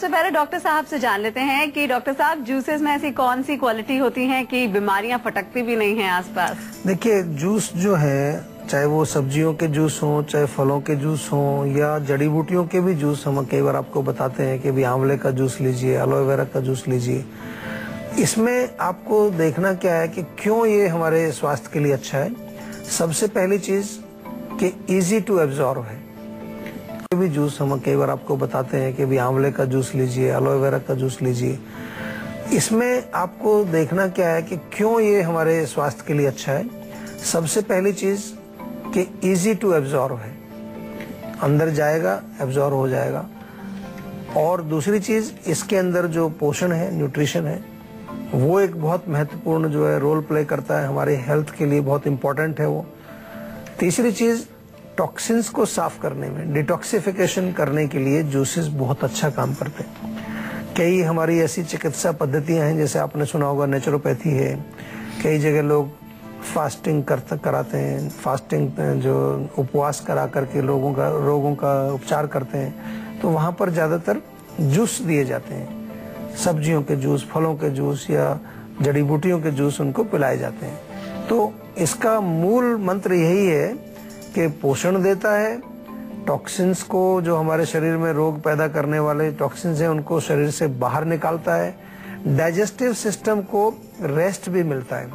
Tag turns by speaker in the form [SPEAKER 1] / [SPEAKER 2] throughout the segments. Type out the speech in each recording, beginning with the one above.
[SPEAKER 1] सबसे पहले डॉक्टर साहब से जान लेते हैं कि डॉक्टर साहब जूसेस में ऐसी कौन सी क्वालिटी होती है कि बीमारियां फटकती भी नहीं हैं आसपास?
[SPEAKER 2] देखिए, जूस जो है, चाहे वो सब्जियों के जूस हों, चाहे फलों के जूस हों या जड़ी बूटियों के भी जूस, हम कई बार आपको बताते हैं कि भी आंवले का जूस लीजिए, एलोवेरा का जूस लीजिए। इसमें आपको देखना क्या है कि क्यों ये हमारे स्वास्थ्य के लिए अच्छा है। सबसे पहली चीज कि इजी टू एब्जॉर्ब है। भी जूस हम कई बार आपको बताते हैं कि भी आंवले का जूस लीजिए, एलोवेरा का जूस लीजिए। इसमें आपको देखना क्या है कि क्यों ये हमारे स्वास्थ्य के लिए अच्छा है। सबसे पहली चीज कि इजी टू एब्जॉर्ब है, अंदर जाएगा, एब्जॉर्ब हो जाएगा। और दूसरी चीज, इसके अंदर जो पोषण है, न्यूट्रिशन है, वो एक बहुत महत्वपूर्ण जो है रोल प्ले करता है, हमारे हेल्थ के लिए बहुत इंपॉर्टेंट है वो। तीसरी चीज, टॉक्सिन्स को साफ करने में, डिटॉक्सिफिकेशन करने के लिए जूसेस बहुत अच्छा काम करते हैं। कई हमारी ऐसी चिकित्सा पद्धतियां हैं, जैसे आपने सुना होगा नेचुरोपैथी है। कई जगह लोग फास्टिंग कराते हैं, फास्टिंग जो उपवास करा करके रोगों का उपचार करते हैं, तो वहां पर ज्यादातर जूस दिए जाते हैं। सब्जियों के जूस, फलों के जूस या जड़ी बूटियों के जूस उनको पिलाए जाते हैं। तो इसका मूल मंत्र यही है कि पोषण देता है, टॉक्सिन्स को, जो हमारे शरीर में रोग पैदा करने वाले टॉक्सिन्स हैं, उनको शरीर से बाहर निकालता है। डाइजेस्टिव सिस्टम को रेस्ट भी मिलता है।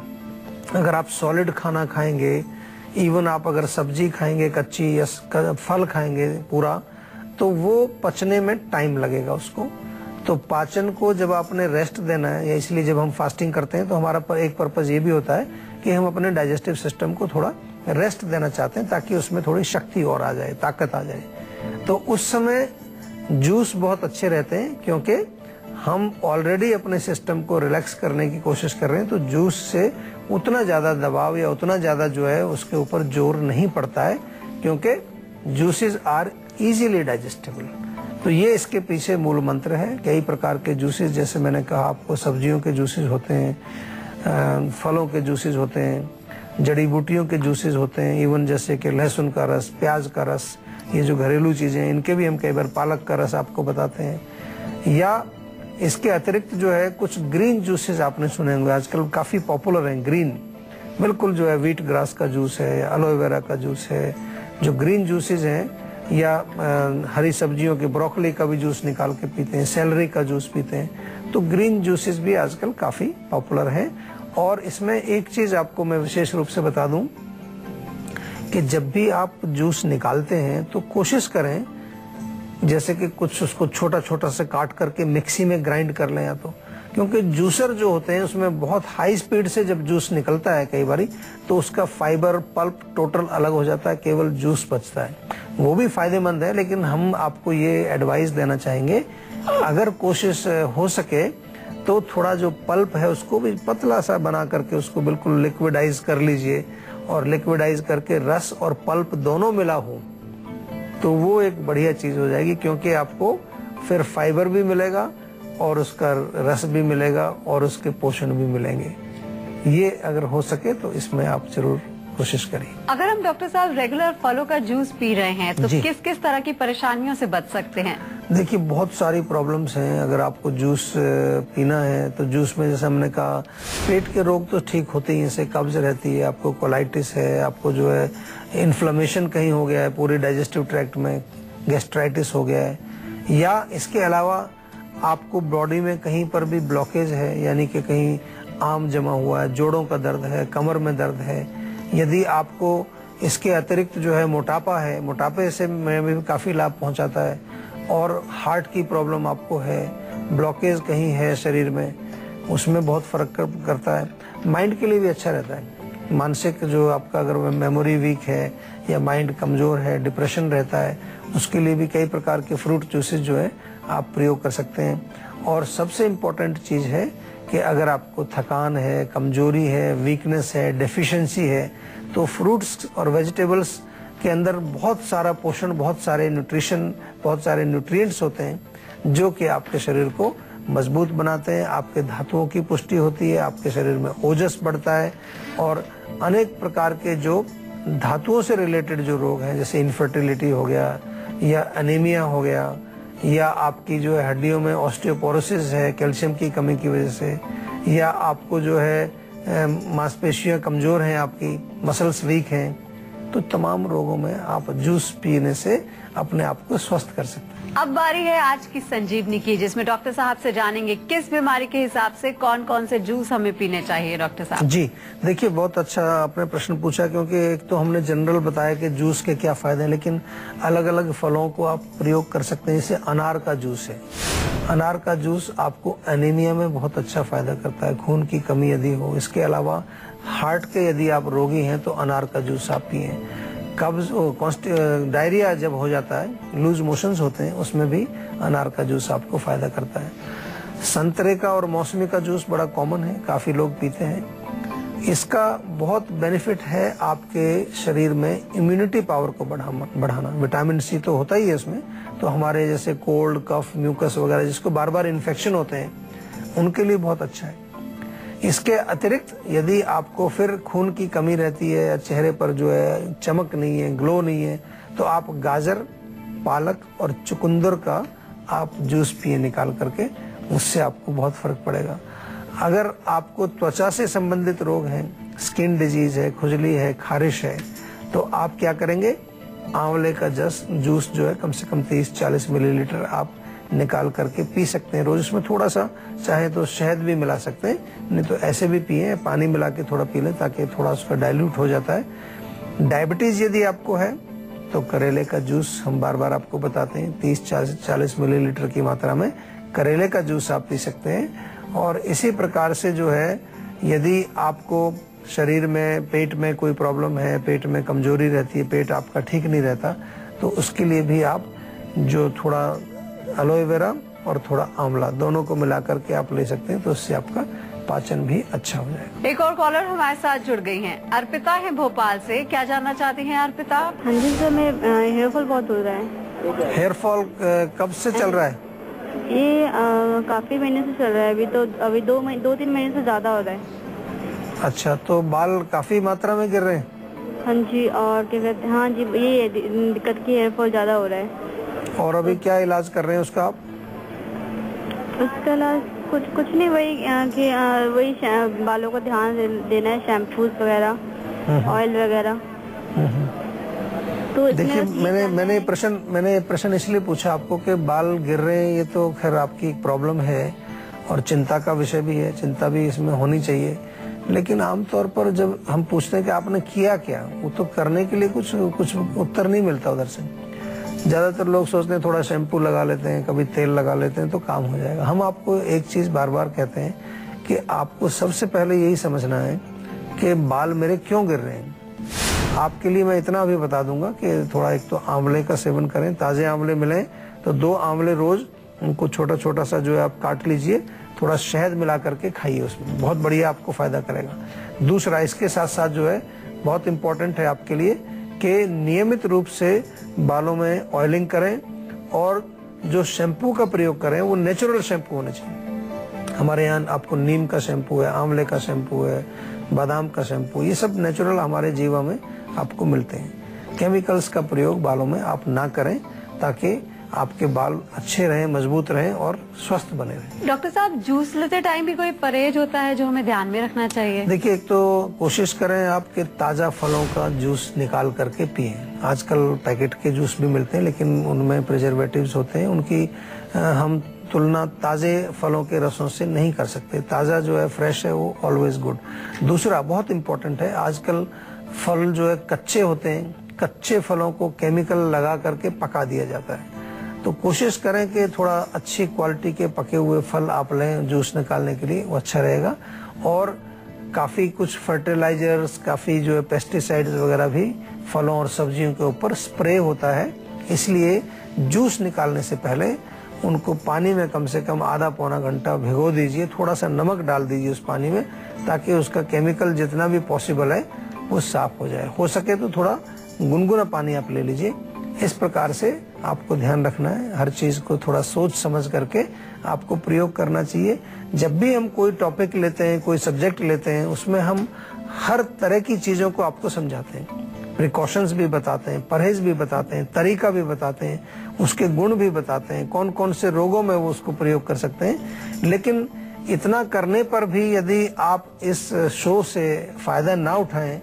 [SPEAKER 2] अगर आप सॉलिड खाना खाएंगे, इवन आप अगर सब्जी खाएंगे कच्ची या फल खाएंगे पूरा, तो वो पचने में टाइम लगेगा उसको। तो पाचन को जब आपने रेस्ट देना है, या इसलिए जब हम फास्टिंग करते हैं तो हमारा एक पर्पज ये भी होता है कि हम अपने डाइजेस्टिव सिस्टम को थोड़ा रेस्ट देना चाहते हैं, ताकि उसमें थोड़ी शक्ति और आ जाए, ताकत आ जाए। तो उस समय जूस बहुत अच्छे रहते हैं, क्योंकि हम ऑलरेडी अपने सिस्टम को रिलैक्स करने की कोशिश कर रहे हैं। तो जूस से उतना ज्यादा दबाव या उतना ज्यादा जो है उसके ऊपर जोर नहीं पड़ता है, क्योंकि जूसेस आर इजीली डाइजेस्टेबल। तो ये इसके पीछे मूल मंत्र है। कई प्रकार के जूसेस, जैसे मैंने कहा आपको, सब्जियों के जूसेस होते हैं, फलों के जूसेस होते हैं, जड़ी बूटियों के जूसेस होते हैं, इवन जैसे कि लहसुन का रस, प्याज का रस, ये जो घरेलू चीजें हैं, इनके भी हम कई बार पालक का रस आपको बताते हैं। या इसके अतिरिक्त जो है कुछ ग्रीन जूसेस आपने सुने होंगे, आजकल काफी पॉपुलर हैं ग्रीन, बिल्कुल जो है व्हीट ग्रास का जूस है, एलोवेरा का जूस है, जो ग्रीन जूसेस हैं। या हरी सब्जियों के, ब्रोकली का भी जूस निकाल के पीते हैं, सेलरी का जूस पीते हैं। तो ग्रीन जूसेस भी आजकल काफी पॉपुलर हैं। और इसमें एक चीज आपको मैं विशेष रूप से बता दूं कि जब भी आप जूस निकालते हैं तो कोशिश करें जैसे कि कुछ उसको छोटा छोटा से काट करके मिक्सी में ग्राइंड कर लें, या तो, क्योंकि जूसर जो होते हैं उसमें बहुत हाई स्पीड से जब जूस निकलता है कई बारी, तो उसका फाइबर पल्प टोटल अलग हो जाता है, केवल जूस बचता है। वो भी फायदेमंद है, लेकिन हम आपको ये एडवाइस देना चाहेंगे, अगर कोशिश हो सके तो थोड़ा जो पल्प है उसको भी पतला सा बना करके उसको बिल्कुल लिक्विडाइज कर लीजिए, और लिक्विडाइज करके रस और पल्प दोनों मिला हो तो वो एक बढ़िया चीज हो जाएगी, क्योंकि आपको फिर फाइबर भी मिलेगा और उसका रस भी मिलेगा और उसके पोषण भी मिलेंगे। ये अगर हो सके तो इसमें आप जरूर कोशिश करिए।
[SPEAKER 1] अगर हम डॉक्टर साहब रेगुलर फलों का जूस पी रहे हैं तो किस किस तरह की परेशानियों से बच सकते हैं?
[SPEAKER 2] देखिए, बहुत सारी प्रॉब्लम्स हैं। अगर आपको जूस पीना है तो जूस में, जैसे हमने कहा, पेट के रोग तो ठीक होते ही, जैसे कब्ज रहती है, आपको कोलाइटिस है, आपको जो है इन्फ्लेमेशन कहीं हो गया है पूरे डाइजेस्टिव ट्रैक्ट में, गैस्ट्राइटिस हो गया है, या इसके अलावा आपको बॉडी में कहीं पर भी ब्लॉकेज है, यानी कि कहीं आम जमा हुआ है, जोड़ों का दर्द है, कमर में दर्द है, यदि आपको इसके अतिरिक्त जो है मोटापा है, मोटापे से में भी काफी लाभ पहुंचाता है, और हार्ट की प्रॉब्लम आपको है, ब्लॉकेज कहीं है शरीर में, उसमें बहुत फर्क करता है। माइंड के लिए भी अच्छा रहता है। मानसिक जो आपका अगर मेमोरी वीक है या माइंड कमजोर है, डिप्रेशन रहता है, उसके लिए भी कई प्रकार के फ्रूट जूसेस जो है आप प्रयोग कर सकते हैं। और सबसे इम्पोर्टेंट चीज है कि अगर आपको थकान है, कमजोरी है, वीकनेस है, डेफिशिएंसी है, तो फ्रूट्स और वेजिटेबल्स के अंदर बहुत सारा पोषण, बहुत सारे न्यूट्रिशन, बहुत सारे न्यूट्रिएंट्स होते हैं जो कि आपके शरीर को मजबूत बनाते हैं, आपके धातुओं की पुष्टि होती है, आपके शरीर में ओजस बढ़ता है, और अनेक प्रकार के जो धातुओं से रिलेटेड जो रोग हैं, जैसे इनफर्टिलिटी हो गया या एनीमिया हो गया या आपकी जो है हड्डियों में ऑस्टियोपोरोसिस है कैल्शियम की कमी की वजह से, या आपको जो है मांसपेशियां कमजोर हैं, आपकी मसल्स वीक हैं, तो तमाम रोगों में आप जूस पीने से अपने आप को स्वस्थ कर सकते हैं।
[SPEAKER 1] अब बारी है आज की संजीवनी की, जिसमें डॉक्टर साहब से जानेंगे किस बीमारी के हिसाब से कौन कौन से जूस हमें पीने चाहिए। डॉक्टर साहब
[SPEAKER 2] जी देखिए, बहुत अच्छा आपने प्रश्न पूछा, क्योंकि एक तो हमने जनरल बताया कि जूस के क्या फायदे हैं, लेकिन अलग अलग फलों को आप प्रयोग कर सकते हैं। जैसे अनार का जूस है, अनार का जूस आपको एनीमिया में बहुत अच्छा फायदा करता है, खून की कमी यदि हो। इसके अलावा हार्ट के यदि आप रोगी हैं तो अनार का जूस आप पिए। कब्ज डायरिया जब हो जाता है, लूज मोशंस होते हैं, उसमें भी अनार का जूस आपको फायदा करता है। संतरे का और मौसमी का जूस बड़ा कॉमन है, काफी लोग पीते हैं। इसका बहुत बेनिफिट है आपके शरीर में इम्यूनिटी पावर को बढ़ाना। विटामिन सी तो होता ही है उसमें, तो हमारे जैसे कोल्ड कफ म्यूकस वगैरह जिसको बार बार इन्फेक्शन होते हैं उनके लिए बहुत अच्छा है। इसके अतिरिक्त यदि आपको फिर खून की कमी रहती है या चेहरे पर जो है चमक नहीं है, ग्लो नहीं है, तो आप गाजर, पालक और चुकंदर का आप जूस पिए निकाल करके, उससे आपको बहुत फर्क पड़ेगा। अगर आपको त्वचा से संबंधित रोग हैं, स्किन डिजीज है, खुजली है, खारिश है, तो आप क्या करेंगे, आंवले का जूस जो है कम से कम 30-40 मिलीलीटर आप निकाल करके पी सकते हैं रोज। इसमें थोड़ा सा चाहे तो शहद भी मिला सकते हैं, नहीं तो ऐसे भी पिए, पानी मिला के थोड़ा पी लें ताकि थोड़ा उसका डाइल्यूट हो जाता है। डायबिटीज यदि आपको है तो करेले का जूस हम बार बार आपको बताते हैं, 30-40 मिलीलीटर की मात्रा में करेले का जूस आप पी सकते हैं। और इसी प्रकार से जो है यदि आपको शरीर में पेट में कोई प्रॉब्लम है, पेट में कमजोरी रहती है, पेट आपका ठीक नहीं रहता, तो उसके लिए भी आप जो थोड़ा एलोवेरा और थोड़ा आंवला दोनों को मिला करके आप ले सकते हैं, तो उससे आपका पाचन भी अच्छा हो जाएगा।
[SPEAKER 1] एक और कॉलर हमारे साथ जुड़ गई हैं, अर्पिता है भोपाल से। क्या जानना चाहती हैं अर्पिता?
[SPEAKER 3] हाँ जी सर, मैं हेयर फॉल बहुत हो रहा है।
[SPEAKER 2] हेयर फॉल कब से चल रहा है?
[SPEAKER 3] ये काफी महीने से चल रहा है, अभी 2-3 महीने से ज्यादा हो रहा है।
[SPEAKER 2] अच्छा, तो बाल काफी मात्रा में गिर रहे हैं?
[SPEAKER 3] हाँ जी, और क्या कहते हैं, हाँ जी ये दिक्कत की हेयर फॉल ज्यादा हो रहा है।
[SPEAKER 2] और अभी क्या इलाज कर रहे हैं उसका आप?
[SPEAKER 3] उसका इलाज कुछ नहीं, वही बालों को ध्यान देना है, शैम्पूज वगैरह, ऑयल वगैरह। तो
[SPEAKER 2] देखिए, मैंने प्रश्न इसलिए पूछा आपको कि बाल गिर रहे हैं, ये तो खैर आपकी एक प्रॉब्लम है और चिंता का विषय भी है, चिंता भी इसमें होनी चाहिए। लेकिन आमतौर पर जब हम पूछते हैं कि आपने किया क्या, वो तो करने के लिए कुछ उत्तर नहीं मिलता उधर से। ज्यादातर लोग सोचते हैं थोड़ा शैम्पू लगा लेते हैं, कभी तेल लगा लेते हैं तो काम हो जाएगा। हम आपको एक चीज बार बार कहते हैं कि आपको सबसे पहले यही समझना है कि बाल मेरे क्यों गिर रहे हैं। आपके लिए मैं इतना भी बता दूंगा कि थोड़ा एक तो आंवले का सेवन करें, ताजे आंवले मिले तो 2 आंवले रोज उनको छोटा छोटा सा जो है आप काट लीजिए, थोड़ा शहद मिला करके खाइए, उसमें बहुत बढ़िया आपको फायदा करेगा। दूसरा, इसके साथ साथ जो है बहुत इम्पोर्टेंट है आपके लिए कि नियमित रूप से बालों में ऑयलिंग करें और जो शैम्पू का प्रयोग करें वो नेचुरल शैम्पू होने चाहिए। हमारे यहाँ आपको नीम का शैम्पू है, आंवले का शैम्पू है, बादाम का शैम्पू, ये सब नेचुरल हमारे जीवा में आपको मिलते हैं। केमिकल्स का प्रयोग बालों में आप ना करें ताकि आपके बाल अच्छे रहें, मजबूत रहें और स्वस्थ बने रहें।
[SPEAKER 1] डॉक्टर साहब, जूस लेते टाइम भी कोई परहेज होता है जो हमें ध्यान में रखना चाहिए? देखिए,
[SPEAKER 2] एक तो कोशिश करें आपके ताजा फलों का जूस निकाल करके पिए। आजकल पैकेट के जूस भी मिलते हैं लेकिन उनमें प्रिजर्वेटिव्स होते हैं, उनकी हम तुलना ताजे फलों के रसों से नहीं कर सकते। ताजा जो है, फ्रेश है, वो ऑलवेज गुड। दूसरा बहुत इम्पोर्टेंट है, आजकल फल जो है कच्चे होते हैं, कच्चे फलों को केमिकल लगा करके पका दिया जाता है। तो कोशिश करें कि थोड़ा अच्छी क्वालिटी के पके हुए फल आप लें जूस निकालने के लिए, वो अच्छा रहेगा। और काफी कुछ फर्टिलाइजर्स, काफी जो है पेस्टिसाइड्स वगैरह भी फलों और सब्जियों के ऊपर स्प्रे होता है, इसलिए जूस निकालने से पहले उनको पानी में कम से कम आधा पौना घंटा भिगो दीजिए, थोड़ा सा नमक डाल दीजिए उस पानी में, ताकि उसका केमिकल जितना भी पॉसिबल है वो साफ हो जाए। हो सके तो थोड़ा गुनगुना पानी आप ले लीजिए। इस प्रकार से आपको ध्यान रखना है, हर चीज को थोड़ा सोच समझ करके आपको प्रयोग करना चाहिए। जब भी हम कोई टॉपिक लेते हैं, कोई सब्जेक्ट लेते हैं, उसमें हम हर तरह की चीजों को आपको समझाते हैं। प्रिकॉशंस भी बताते हैं, परहेज भी बताते हैं, तरीका भी बताते हैं, उसके गुण भी बताते हैं, कौन कौन से रोगों में वो उसको प्रयोग कर सकते हैं। लेकिन इतना करने पर भी यदि आप इस शो से फायदा ना उठाएं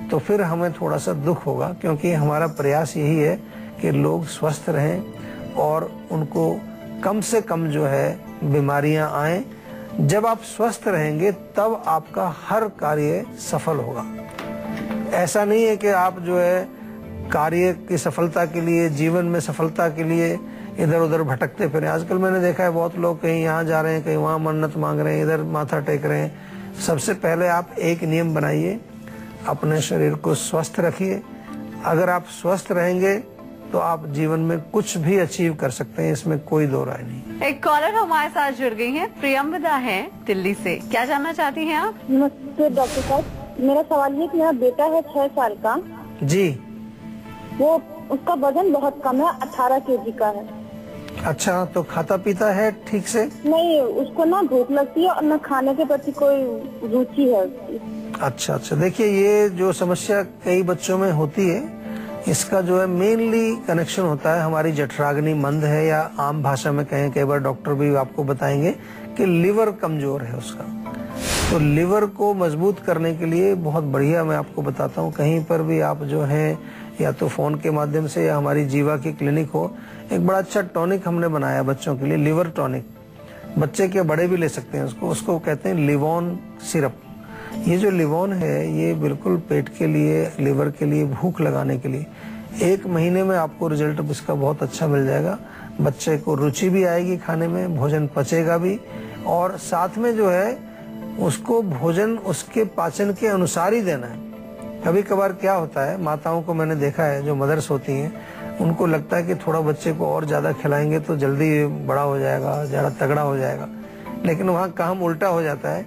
[SPEAKER 2] तो फिर हमें थोड़ा सा दुख होगा, क्योंकि हमारा प्रयास यही है कि लोग स्वस्थ रहें और उनको कम से कम जो है बीमारियां आए। जब आप स्वस्थ रहेंगे तब आपका हर कार्य सफल होगा। ऐसा नहीं है कि आप जो है कार्य की सफलता के लिए, जीवन में सफलता के लिए इधर उधर भटकते फिरें। आजकल मैंने देखा है बहुत लोग कहीं यहाँ जा रहे हैं, कहीं वहाँ मन्नत मांग रहे हैं, इधर माथा टेक रहे हैं। सबसे पहले आप एक नियम बनाइए, अपने शरीर को स्वस्थ रखिए। अगर आप स्वस्थ रहेंगे तो आप जीवन में कुछ भी अचीव कर सकते हैं, इसमें कोई दो राय नहीं।
[SPEAKER 1] एक कॉलर हमारे साथ जुड़ गई हैं, प्रियंवदा है दिल्ली से। क्या जानना चाहती हैं आप?
[SPEAKER 4] नमस्ते डॉक्टर साहब, मेरा सवाल ये कि मेरा बेटा है 6 साल का
[SPEAKER 2] जी।
[SPEAKER 4] वो उसका वजन बहुत कम है, 18 kg का है।
[SPEAKER 2] अच्छा, तो खाता पीता है ठीक से?
[SPEAKER 4] नहीं, उसको ना भूख लगती है और न खाने के प्रति कोई रुचि है उसकी।
[SPEAKER 2] अच्छा, देखिए ये जो समस्या कई बच्चों में होती है, इसका जो है मेनली कनेक्शन होता है हमारी जठराग्नि मंद है, या आम भाषा में कहें, कई बार डॉक्टर भी आपको बताएंगे कि लिवर कमजोर है उसका। तो लिवर को मजबूत करने के लिए बहुत बढ़िया मैं आपको बताता हूँ, कहीं पर भी आप जो है या तो फोन के माध्यम से या हमारी जीवा की क्लिनिक हो, एक बड़ा अच्छा टॉनिक हमने बनाया बच्चों के लिए, लिवर टॉनिक। बच्चे के बड़े भी ले सकते हैं उसको कहते हैं लिवोन सिरप। ये जो लिवोन है ये बिल्कुल पेट के लिए, लिवर के लिए, भूख लगाने के लिए 1 महीने में आपको रिजल्ट इसका बहुत अच्छा मिल जाएगा। बच्चे को रुचि भी आएगी खाने में, भोजन पचेगा भी, और साथ में जो है उसको भोजन उसके पाचन के अनुसार ही देना है। कभी कभार क्या होता है, माताओं को मैंने देखा है जो मदर्स होती हैं, उनको लगता है कि थोड़ा बच्चे को और ज्यादा खिलाएंगे तो जल्दी बड़ा हो जाएगा, ज्यादा तगड़ा हो जाएगा। लेकिन वहाँ काम उल्टा हो जाता है।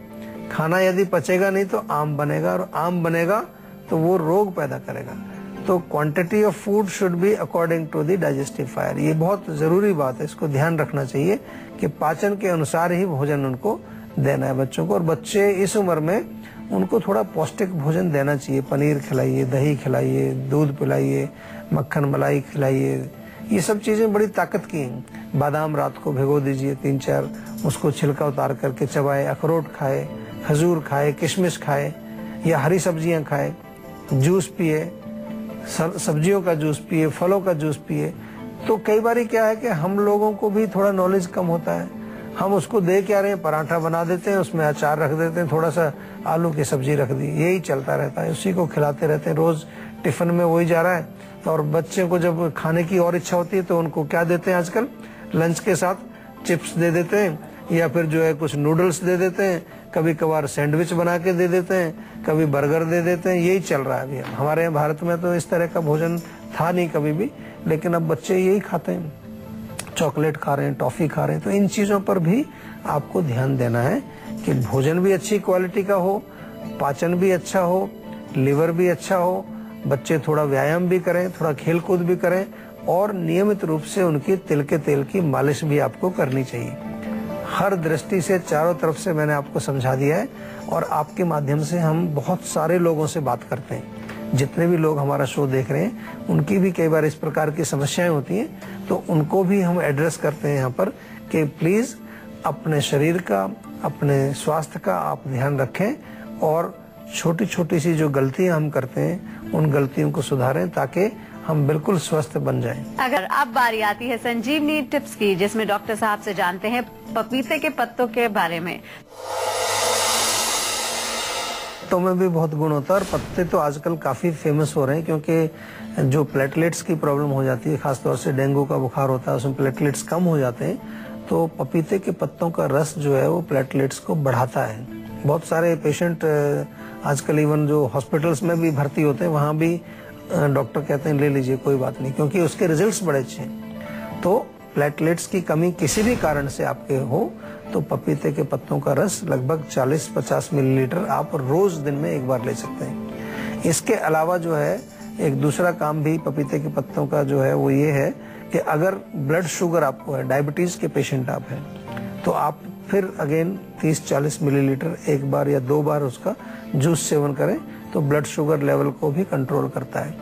[SPEAKER 2] खाना यदि पचेगा नहीं तो आम बनेगा, और आम बनेगा तो वो रोग पैदा करेगा। तो quantity of food should be according to the digestive fire. ये बहुत जरूरी बात है, इसको ध्यान रखना चाहिए कि पाचन के अनुसार ही भोजन उनको देना है बच्चों को। और बच्चे इस उम्र में उनको थोड़ा पौष्टिक भोजन देना चाहिए। पनीर खिलाइए, दही खिलाइए, दूध पिलाइए, मक्खन मलाई खिलाइए, ये सब चीजें बड़ी ताकत की हैं। बादाम रात को भिगो दीजिए 3-4, उसको छिलका उतार करके चबाए, अखरोट खाए, खजूर खाए, किशमिश खाए, या हरी सब्जियां खाए, जूस पिए, सब्जियों का जूस पिए, फलों का जूस पिए। तो कई बार क्या है कि हम लोगों को भी थोड़ा नॉलेज कम होता है, हम उसको दे क्या रहे हैं, पराठा बना देते हैं, उसमें अचार रख देते हैं, थोड़ा सा आलू की सब्जी रख दी, यही चलता रहता है, उसी को खिलाते रहते हैं, रोज टिफिन में वही जा रहा है। और बच्चे को जब खाने की और इच्छा होती है तो उनको क्या देते हैं आजकल, लंच के साथ चिप्स दे देते हैं, या फिर जो है कुछ नूडल्स दे देते हैं, कभी कभार सैंडविच बना के दे देते हैं, कभी बर्गर दे देते हैं। यही चल रहा है अभी हमारे यहाँ भारत में। तो इस तरह का भोजन था नहीं कभी भी, लेकिन अब बच्चे यही खाते हैं, चॉकलेट खा रहे हैं, टॉफी खा रहे हैं। तो इन चीजों पर भी आपको ध्यान देना है कि भोजन भी अच्छी क्वालिटी का हो, पाचन भी अच्छा हो, लिवर भी अच्छा हो, बच्चे थोड़ा व्यायाम भी करें, थोड़ा खेल कूद भी करें, और नियमित रूप से उनकी तिल के तेल की मालिश भी आपको करनी चाहिए। हर दृष्टि से चारों तरफ से मैंने आपको समझा दिया है, और आपके माध्यम से हम बहुत सारे लोगों से बात करते हैं। जितने भी लोग हमारा शो देख रहे हैं उनकी भी कई बार इस प्रकार की समस्याएं होती हैं, तो उनको भी हम एड्रेस करते हैं यहाँ पर कि प्लीज अपने शरीर का, अपने स्वास्थ्य का आप ध्यान रखें, और छोटी छोटी सी जो गलतियां हम करते हैं उन गलतियों को सुधारें, ताकि हम बिल्कुल स्वस्थ बन जाएं।
[SPEAKER 1] अगर अब बारी आती है संजीवनी टिप्स की, जिसमें डॉक्टर साहब से जानते हैं पपीते के पत्तों के बारे में।
[SPEAKER 2] पत्तों में भी बहुत गुण होता है, और पत्ते तो आजकल काफी फेमस हो रहे हैं, क्योंकि जो प्लेटलेट्स की प्रॉब्लम हो जाती है, खासतौर से डेंगू का बुखार होता है, उसमें प्लेटलेट्स कम हो जाते हैं, तो पपीते के पत्तों का रस जो है वो प्लेटलेट्स को बढ़ाता है। बहुत सारे पेशेंट आजकल इवन जो हॉस्पिटल्स में भी भर्ती होते हैं, वहाँ भी डॉक्टर कहते हैं ले लीजिए, कोई बात नहीं, क्योंकि उसके रिजल्ट्स बड़े अच्छे हैं। तो प्लेटलेट्स की कमी किसी भी कारण से आपके हो तो पपीते के पत्तों का रस लगभग 40-50 मिलीलीटर आप रोज दिन में एक बार ले सकते हैं। इसके अलावा जो है एक दूसरा काम भी पपीते के पत्तों का जो है वो ये है कि अगर ब्लड शुगर आपको है, डायबिटीज के पेशेंट आप हैं, तो आप फिर अगेन 30-40 मिलीलीटर एक बार या 2 बार उसका जूस सेवन करें, तो ब्लड शुगर लेवल को भी कंट्रोल करता है।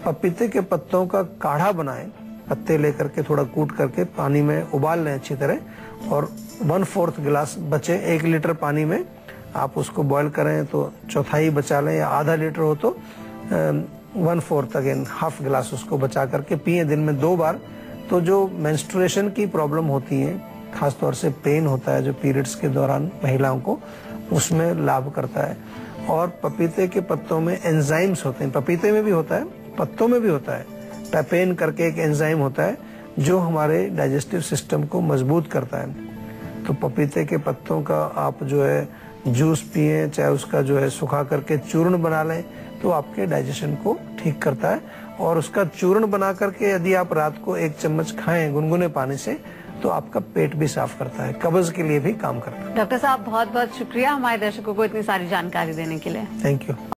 [SPEAKER 2] पपीते के पत्तों का काढ़ा बनाएं, पत्ते लेकर के थोड़ा कूट करके पानी में उबाल लें अच्छी तरह, और 1/4 गिलास बचे 1 लीटर पानी में आप उसको बॉईल करें तो चौथाई बचा लें, या आधा लीटर हो तो 1/4 अगेन हाफ गिलास उसको बचा करके पिए दिन में 2 बार। तो जो मेंस्ट्रुएशन की प्रॉब्लम होती है, खासतौर से पेन होता है जो पीरियड्स के दौरान महिलाओं को, उसमें लाभ करता है। और पपीते के पत्तों में एंजाइम्स होते हैं, पपीते में भी होता है, पत्तों में भी होता है। पैपेन करके एक एंजाइम होता है जो हमारे डाइजेस्टिव सिस्टम को मजबूत करता है। तो पपीते के पत्तों का आप जो है जूस पिए, चाहे उसका जो है सुखा करके चूर्ण बना लें, तो आपके डाइजेशन को ठीक करता है। और उसका चूर्ण बना करके यदि आप रात को 1 चम्मच खाएं गुनगुने पानी से, तो आपका पेट भी साफ करता है, कब्ज के लिए भी काम करता है।
[SPEAKER 1] डॉक्टर साहब बहुत बहुत शुक्रिया हमारे दर्शकों को इतनी सारी जानकारी देने के लिए।
[SPEAKER 2] Thank you.